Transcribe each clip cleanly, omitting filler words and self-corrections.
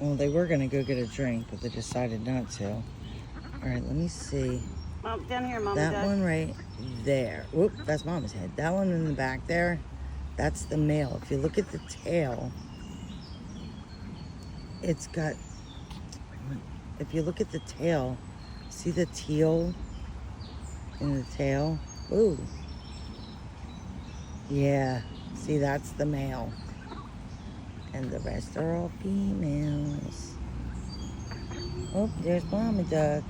Well, they were gonna go get a drink, but they decided not to. All right, let me see. Mom, down here, Mama. That one right there. Whoop, that's Mama's head. That one in the back there, that's the male. If you look at the tail, it's got, if you look at the tail, see the teal in the tail? Ooh. Yeah, see, that's the male. And the rest are all females. Oh, there's Mama Duck.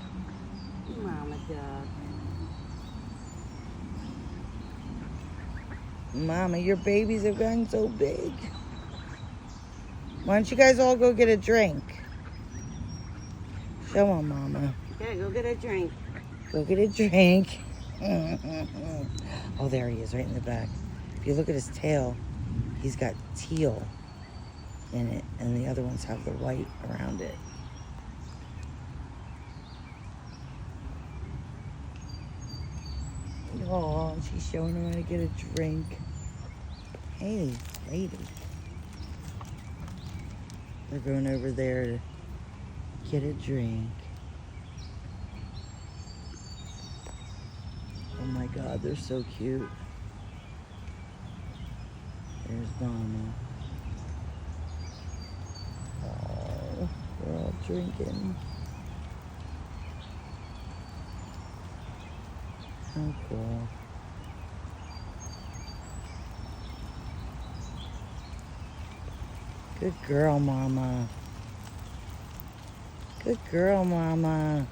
Mama Duck. Mama, your babies have gotten so big. Why don't you guys all go get a drink? Show them, Mama. Okay, go get a drink. Go get a drink. Oh, there he is, right in the back. If you look at his tail, he's got teal in it, and the other ones have the white around it. Oh, she's showing him how to get a drink. Hey, lady. They're going over there to get a drink. Oh my God, they're so cute. There's Mama. Oh, they're all drinking. How cool. Good girl, Mama. Good girl, Mama.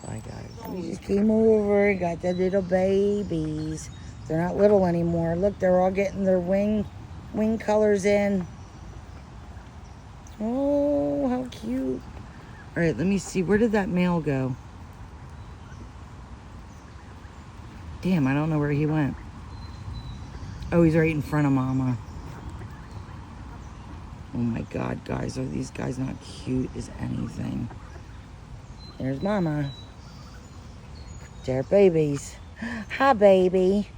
Bye, guys. We just came over, got the little babies. They're not little anymore. Look, they're all getting their wing colors in. Oh, how cute. All right, let me see. Where did that male go? Damn, I don't know where he went. Oh, he's right in front of Mama. Oh my God, guys. Are these guys not cute as anything? There's Mama. They're babies. Hi, baby.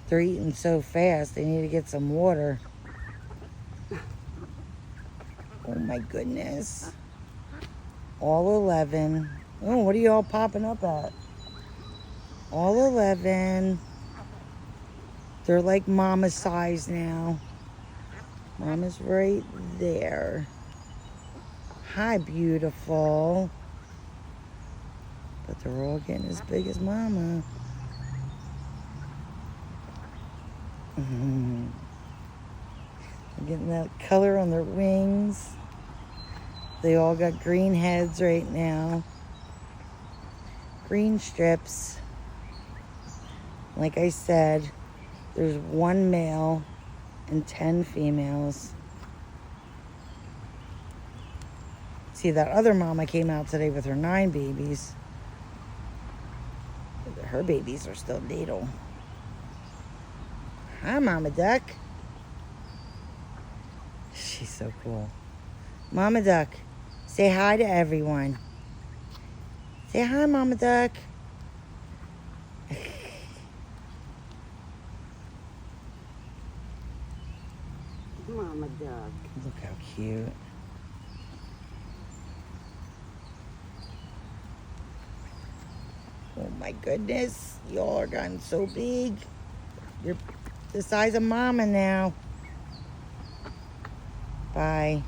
They're eating so fast, they need to get some water. Oh my goodness. All 11. Oh, what are you all popping up at? All 11. They're like Mama's size now. Mama's right there. Hi, beautiful. But they're all getting as big as Mama. They're getting that color on their wings. They all got green heads right now. Green strips. Like I said, there's 1 male and 10 females. See, that other mama came out today with her 9 babies. Her babies are still little. Hi, Mama Duck. She's so cool. Mama Duck, say hi to everyone. Say hi, Mama Duck. Mama Duck. Look how cute. Oh my goodness, y'all are gotten so big. You're the size of Mama now. Bye.